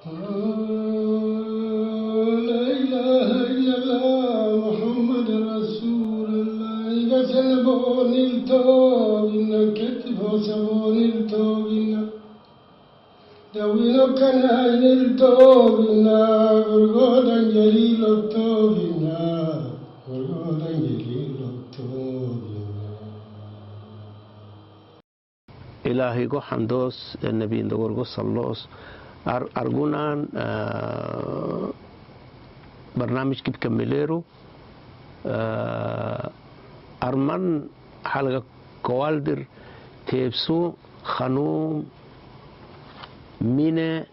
لا إله إلا الله محمد رسول الله بسلبون التوبين كتف سبون التوبين دوينو كان عين التوبين غرغودا جليل التوبين غرغودا جليل التوبين إلهي go حمدوس النبي ندور صلوس أرجونان برنامج كيف كمليرو أرمان حلقة كوالدر تيبسو خنوم من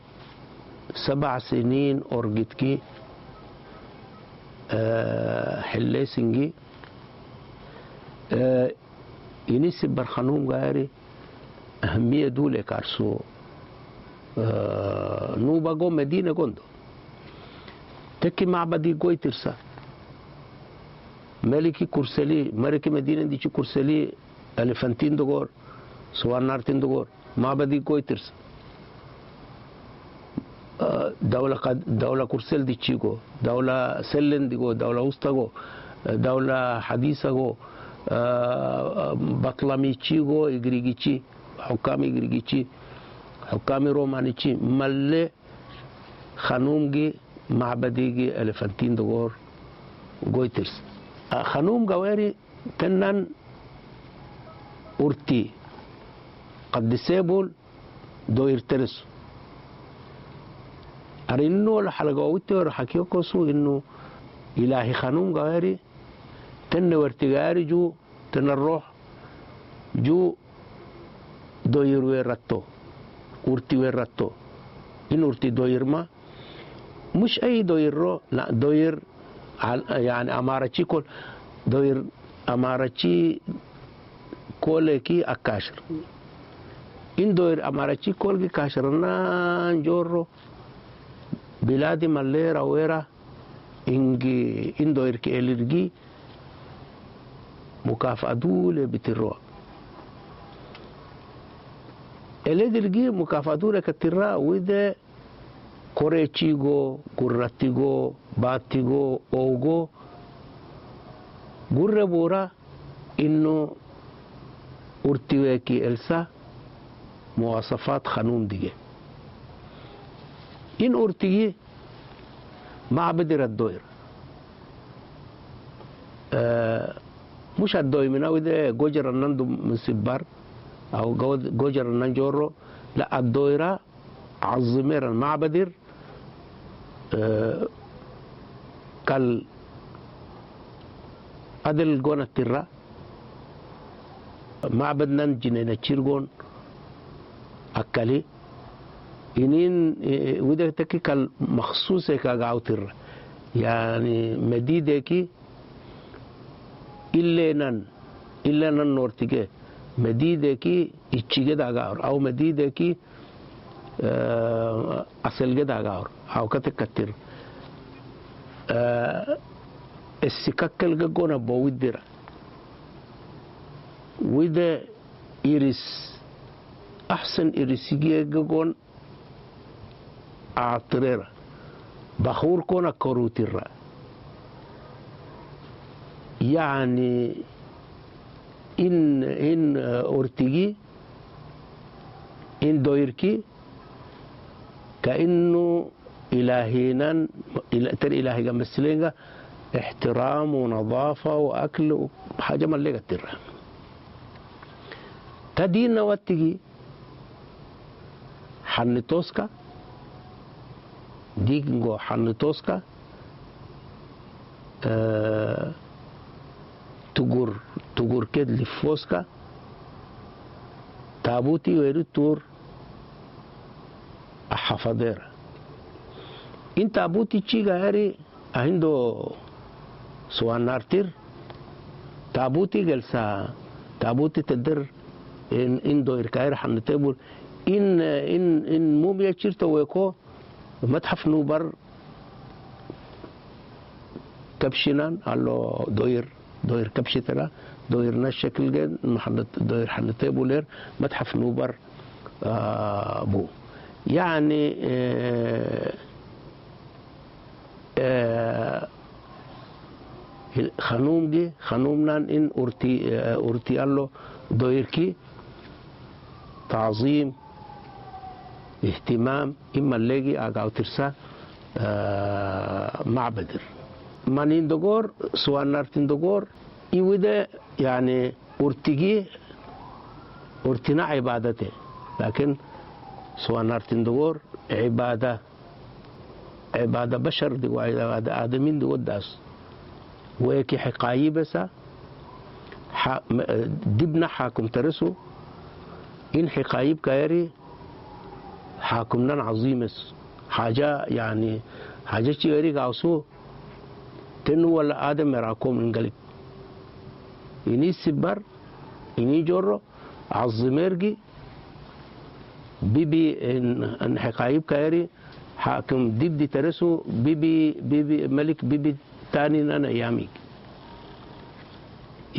7 سنين أورجتكي حليسنجي ينسب برخنوم غاري أهمية دولة كارسو نوبا جو مدينة كوندو تكي معبدي جوي ترسا ملكي كرسلي مركي مدينة دي كرسلي ألفانتين دغور سوانارتين دغور معبدي جوي ترسا دولة كرسل دي تشيكو دولة سلن ديغو دولة وسطاغو دولة حديثة جو بطلمي تشيغو إغريغيتشي حكامي إغريغيتشي حكامي رومانيتشي ملي خانومجي معبديجي ألفانتين دغور جويترس خانوم جواري تنن أورتي قد سيبول دوير ترس أرينو الحلقاويتي ورحكيوكوسو إنه إلهي خانوم جواري تن ورتجاري جو تن الروح جو دوير ويرتو أورتي ويرتو إن أورتي دوير ما مش أي دوير لا دوير يعني أمارتشي كل دوير أمارتشي كولكي أكاشر إن دوير أمارتشي كولكي كاشرنا جورو بلادي ماليرا ويرا إنجي إن دوير كإلرجي مكافأة دولة بتروى إلرجي مكافأة دولة كتروى وده كوريتشيغو غوراتيغو باتيغو أوغو غورة بورا إنه أرتويكي إلسا مواصفات خانوم ديجي إن أرتيجي معبد الدوير مش الدوير من أوده جوجر النندو من سبار أو جوجر الننجورو لا الدويرة عظمير المعبدر كال أدل جون الترا معبد ننجنين تشيرجون أكلي إنين وده تكي كال مخصوص كعاو ترا يعني مديدة كي إلا نن نورتكي مديدة كي يتشيجي دعاور أو مديدة كي أصل جدا عار أو كتكتر السكاك الجونا بودرة وده إيرس أحسن إيرسيجي جون عطريرة بخور كونا كروتيرة يعني إن أورتيجي إن دويركي كأنه إلهينا إلهي جمسلينجا احترام ونظافة وأكل حاجة ملقة ترى تدين واتجي حنتوسكا دينجو حنتوسكا تجور كد لفوسكا تابوتي ويرتور حفظيرة إن تابوتي تشيغا هاري عنده سوان نارتير تابوتي جلسة تابوتي تدر إن دو إركاير حنتابول إن موميا تشيرتو ويكو متحف نوبر كبشنان على دوير كبشتلا دوير نشكل جن دوير حنتابولير متحف نوبر بو يعني خنومنا إن أرتي الله دويركي تعظيم اهتمام إما الليجي أقاو ترسا معبدر مانين دقور سوان نارتين دقور إيوده يعني أرتنا عبادته لكن سوان نارتين دقور عبادة بشر دقوا عبادة آدمين دقوا داس ويكي حقايي بسا دبنا حاكم ترسو إن حقايب كايري حاكمنا عظيمس حاجة يعني حاجة تيري قاوسو تنو ولا آدم مراكم انقلب إني سبر إني جورو عظميرجي بيبي إن حقايب كايري حاكم دي ترسو بيبي ملك بيبي تاني أنا ياميك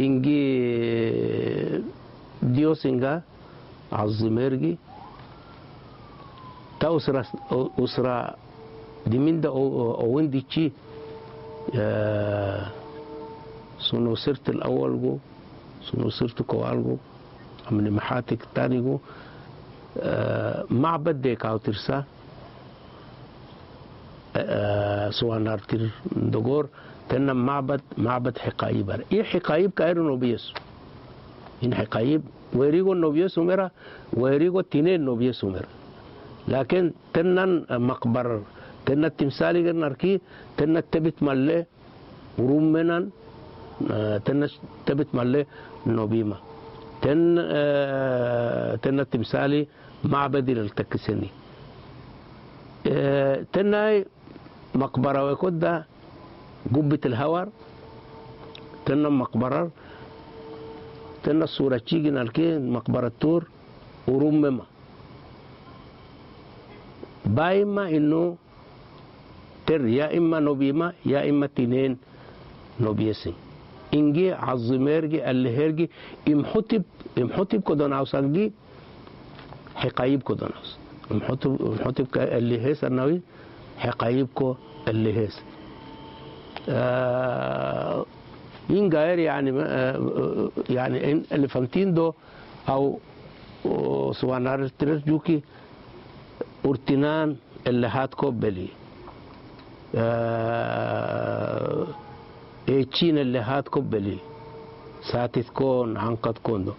إنجي ديوس إنجا عظميرجي تا أسرة دي من ده أو وين دي شيء سنو سرت الأول جو سنو سرت كوال جو من محاتك تاني جو معبد ديك أو ترسا سوى نارتر دغور تنا معبد حقايب إيه حقايب كايرو نوبيس إن حقايب ويريغو نوبيس ومرا ويريغو تينين نوبيس ومرا لكن تنن مقبر تن التمثالي نركي تن تبت ملة ورومنا تن تبت ملة نوبيما تن التمثالي معبد للتكسني تناي مقبرة وكده قبة الهوار تن مقبرة تن الصورة تيجي نركي مقبرة تور ورومما بايما إنه تر يا إما نوبيما يا إما تنين نوبيسين إنجي عظميرجي اللي إمحتب كودوناوسانجي حقايب كودوناوس إمحتب اللي هيس النووي حقايبكو اللي هيس إن غير يعني إن اللي فهمتين دو أو سوانار ترجوكي أرتنان اللي هاتكو بلي إيشين اللي هاتكو بلي ساتت كون عنقد كون دو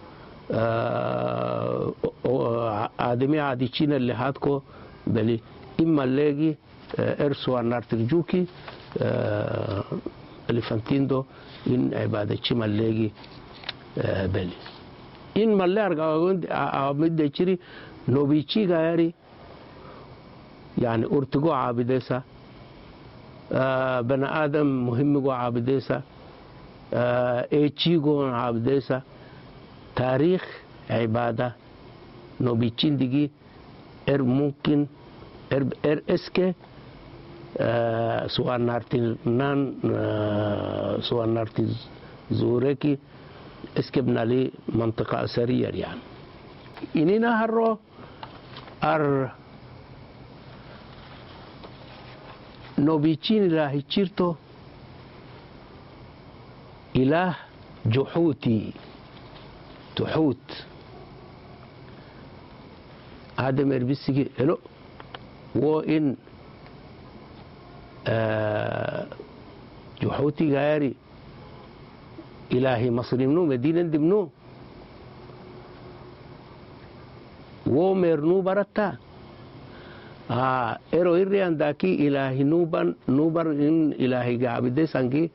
آدمي عاديشين اللي هاتكو بلي إما اللي إرسوا النار ترجوكي اللي فانتين دو إن عبادة شما اللي بلي إن ما اللي أرغاوند أمد يشري نوبيشي غيري يعني أرتقو عابديسا بني آدم مهم جو عابديسا إيشي جو عابديسا تاريخ عبادة نوبيشين ديجي ممكن اسكي سوان نارتين نان سوان نارتين زوريكي اسكي بنالي منطقة أثرية يعني إننا هرو نوبيتشين إلهي تشيرتو إله جحوتي تحوت آدم إربيسكي إلو وإن جحوتي غيري إلهي مصري منو مدينة دمنو ومرنو برتا إيرو إيريان داكي إلهي نوبر إن إلهي قابدة سانكي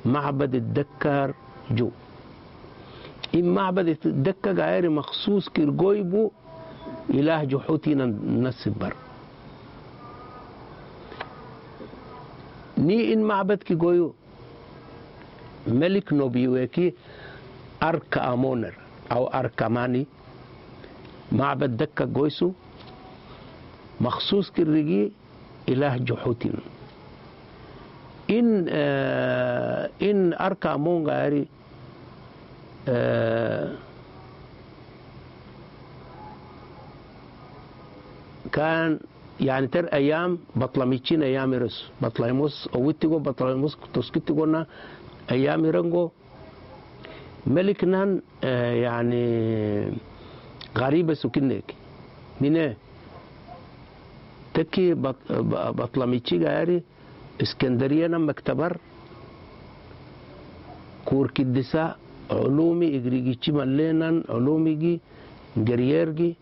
معبد الدكار جو إن معبد الدكار غيري مخصوص كيرغويبو إله جحوتي نسبر ني إن معبد كي غويو ملك نوبيوكي أركا أمونر أو أركماني معبد دكا غويسو مخصوص كرجي إله جحوتين إن أركا أمون غاري كان يعني تر أيام بطلميتشين أيام رس بطليموس أو ويتجو بطليموس تسكتجونا أيام رنجو ملكنا يعني غريبة سكنك منه تكي بطلميتشي غاري اسكندرية مكتبر كور كدسا علومي إغريجيتشي ملينا علومي جرييرجي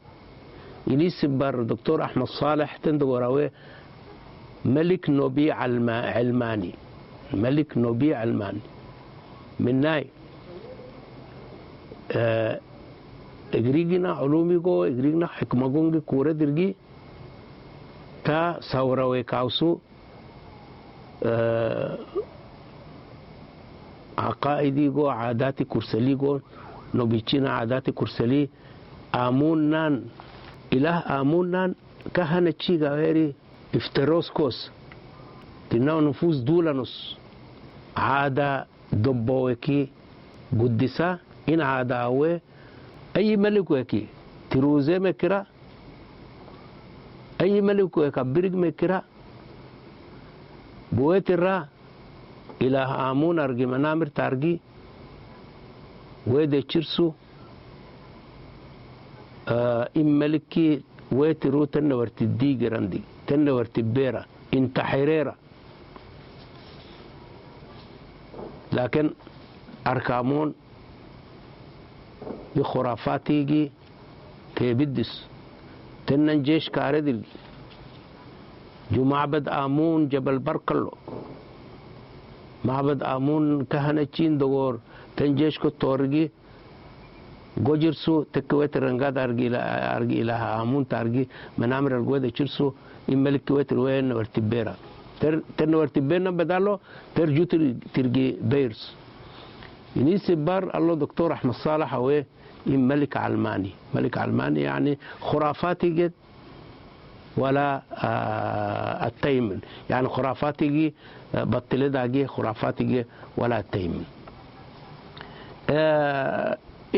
إني سبر دكتور أحمد صالح تندوراوي ملك نوبي علماني ملك نوبي علماني من ناي إغريجنا علومي جو إغريجنا حكمة جونجي كورة درجي تا سوراوي كاوسو عقائدي جو عاداتي كرسلي جو نوبيتشينا عاداتي كرسلي آمونان إله آمونان كهنة شيء غيري افتروسكوس تناو نفوس دولانوس عادة دبوكي قدسة إن عادة أوي أي ملك وكي تروزي مكرا أي ملك وكا برق مكرا بويت الرا إله آمون أرجي منامر تارجي ويدي تشرسو إن ملكي ويترو تنورت الديجرندي تنورت بيرا انت حريرة لكن أركامون بخرافاتيجي تبدس تنن جيش كاردل جو معبد آمون جبل بركلو معبد آمون كهنة چين دور تنجيش كو تورجي گوجرسو تكويت رنگاد أرجي إلها آمون تارجي منامر الجوده چرسو إملك كويت روين ورتبيرا تر ورتبيرنا بدالو ترجو ترجي بيرس إني سبار الله دكتور أحمد صالح هو ملك علماني ملك علماني يعني خرافاتي جد ولا التيمن يعني خرافاتي بطل داجي خرافاتي ولا التيمن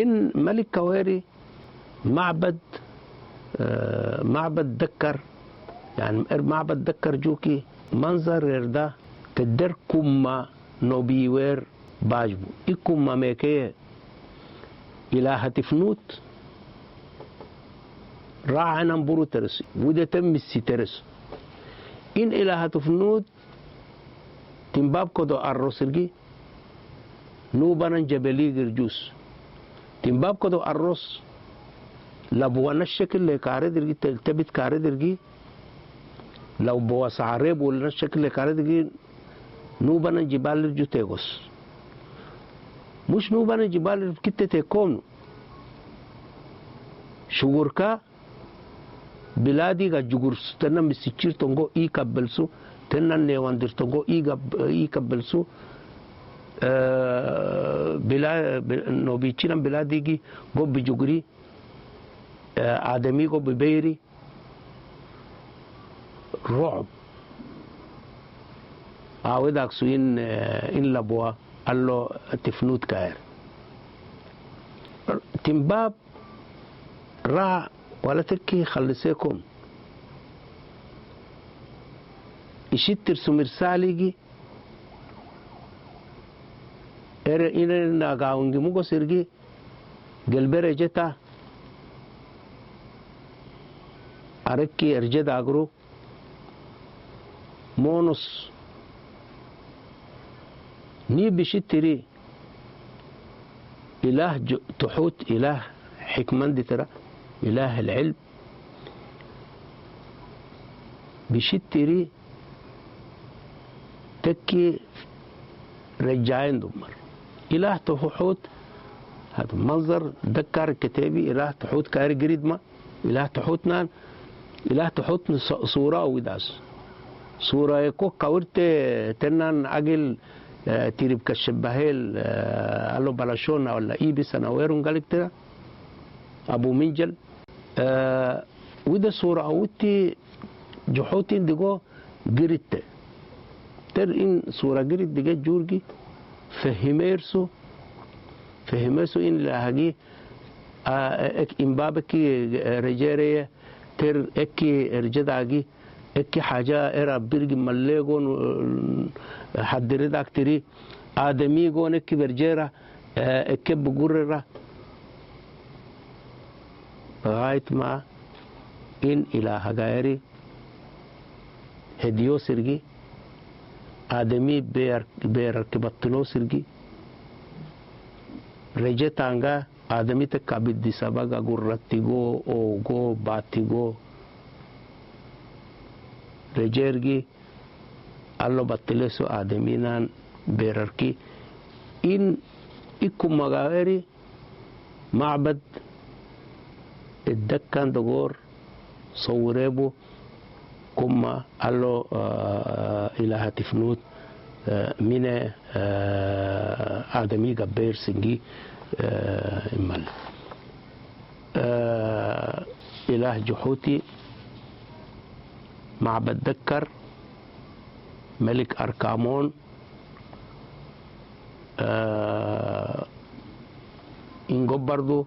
إن ملك كويري معبد دكر يعني معبد دكر جوكي منظر يردا تدر كما نوبيوير باجبو إكما ميكي إلهة تفنوت راعنا برو ترس وده تم السترس إن إلهة تفنوت تنباب كدو الرسلجي نوبانا جبلي جرجوس تنباب كدو الرس لبوانا الشكل اللي كاردرجي تلتبت كاردرجي لو بواس عرب ولا الشكل اللي كاردرجي نوبانا جبال رجو تيغوس مش نوبانا جبال كتة تيكون شغوركا بلادي غا جغرس تنا مسيچير تونغو اي كبلسو تنا نيواندر تونغو اي كبلسو بلا نوبيچينا بلادي گي گو بجغري آدمي گو ببيري رعب آوداك سو إن لبوا الله تفنوت كاير تنباب را ولا تركي خلصيكم يشتر سمير ساليجي إن ناقاونجي مغو سيرجي قلبي جتا أركي أرجد أغرو مونس ني بشتري إله تحوت إله حكمان دي ترى إله العلم بشتري تكي رجعين دمر إله تحوت هذا منظر ذكر كتابي إله تحوت كاري قريد ما إله تحوتنا إله تحوت صورة وداس صورة يكو كورت تنان أجل تيرب كالشبهيل ألو بلاشونا ولا إيبس أنا ويرون قالك ترى أبو منجل وده صورة أوتي جحوتين دقو قريت تر إن صورة قريت دقو جورجي فهميرسو إن لهاجي إن بابكي رجارية تر إكي رجداجي إكي حاجة إرا بيرج مليغون حدري داكتري آدمی گونه که برجرا اکب بگوره غايت ما إن إله غيري هديو سرقي آدمي بيركبتلو سرقي رجع تانغا آدمی تکابید دی سباگا گررتیگو اوگو باتیگو رجرگی الله بطلسو آدمینان بیررکی این اکم مغاوری معبد الدكان دغور صوريبو كما الله إله تفنوت من آدمي قبير سنجي إمال إله جحوتي معبد دكر ملك أركامون إنجو برضو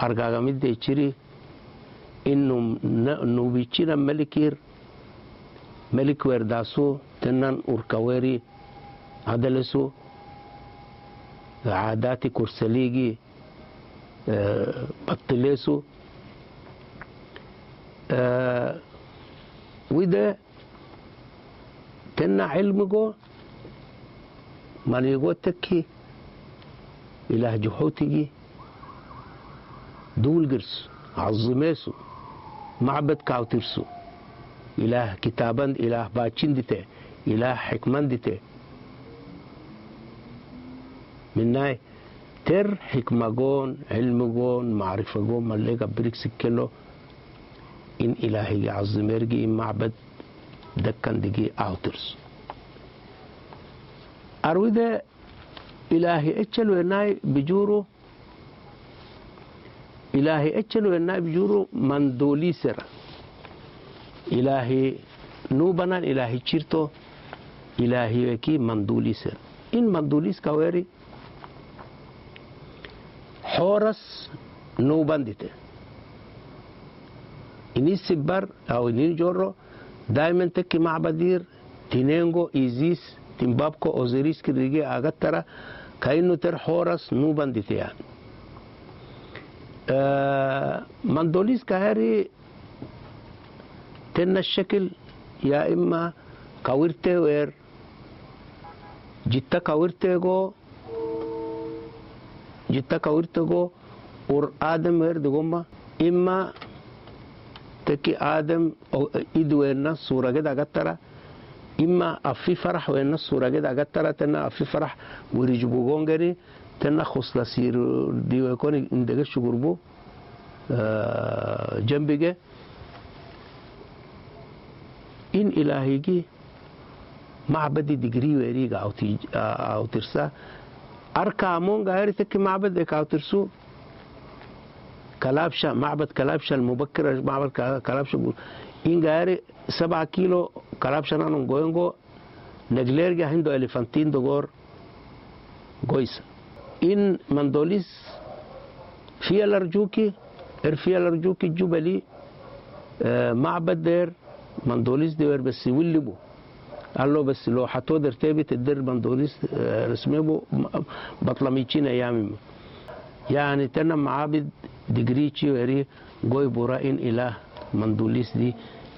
أرجعامي ديشري إنه نوبيشنا ملكير ملك ورداسو تنان أوركاوري هذا عاداتي كورسليجي بطلسو وده تنا علمه من يقول تكي إله جحوتي دول قرس عظميسو معبد كاوترسو إله كتابان إله باتشين ديته إله حكمان ديته مناي تر حكمة علم معرفة ملقا بريكس كيلو إن إلهي عظميرجي إن معبد دكان ديجي أوترس أرويده إلهي اتشلو إناي بجورو إلهي اتشلو إناي بجورو مندولي سر إلهي نوبنا إلهي تشيرتو إلهي وكي مندولي سر إن مندوليس كويري حورس نوبان ديته إني سبر أو إني جورو دائما تكي معبدير تينينغو إيزيس تيمبابكو أوزيريس كريجي أغترا كأنه تر حورس نوبان ديته يعني مندوليس كهاري تن الشكل يا إما كاورتي وير جتا كاورتيغو اور آدم وير دغوما إما تكي آدم إيد ويرنا سورة قد أغترا إما أفي فرح ويرنا سورة قد أغترا تنا أفي فرح وريجبو غونغري تنا خصلا سير ديو يكون اندغش شغربو جنبيجي إن إلهيجي معبد ديجري ويريغا أو ترسا أركامون غير تك معبد أو ترسو كلابشا معبد كلابشا المبكر معبد كلابشا إن غير 7 كيلو كلابشا نانو غوينغو نجليرجا هندو إليفانتين دوغور غويس إن مندوليس في الأرجوكي جبلي معبد دير مندوليس دير بس يولبو قال له بس لو حطوا درتابة الدر مندوليس رسميبو بطلميتشين أيامي يعني تنا معابد دقريتشي وري قوي براين إله مندوليس دي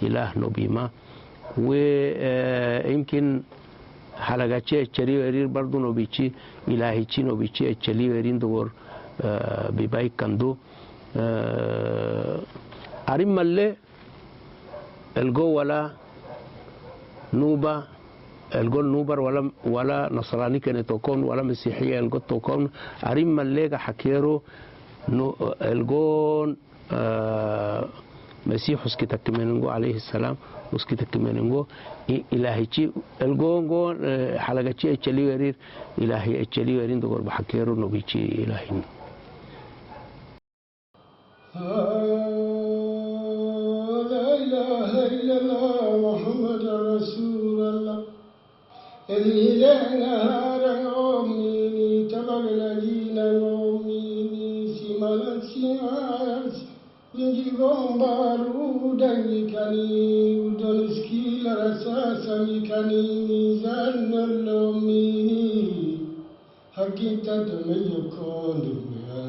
إله نوبيما ويمكن حلقاتشي اتشري ورير برضو نوبيتشي إلهيتشي نوبيتشي اتشري ورين دور ببايك كندو أريم ملي الجو ولا نوبة الجول نوبر ولا نصراني كانت تكون ولا مسيحية الجول تكون أريم ملقا حكيرو الجول مسيح اسكتك مننجو عليه السلام اسكتك مننجو إلهي شيء الجول حلقة شيء اتشلي ورير إلهي اتشلي ورين دور بحكيرو نبي شيء إلهي لا إله إلا الله محمد رسول الله الإله نهار يومي تبغ الذين يومي سمالا سماس يجيبون بارودا يكني ودنسكي لرساس samikani mizan al-lumini hakita tamayyakonduya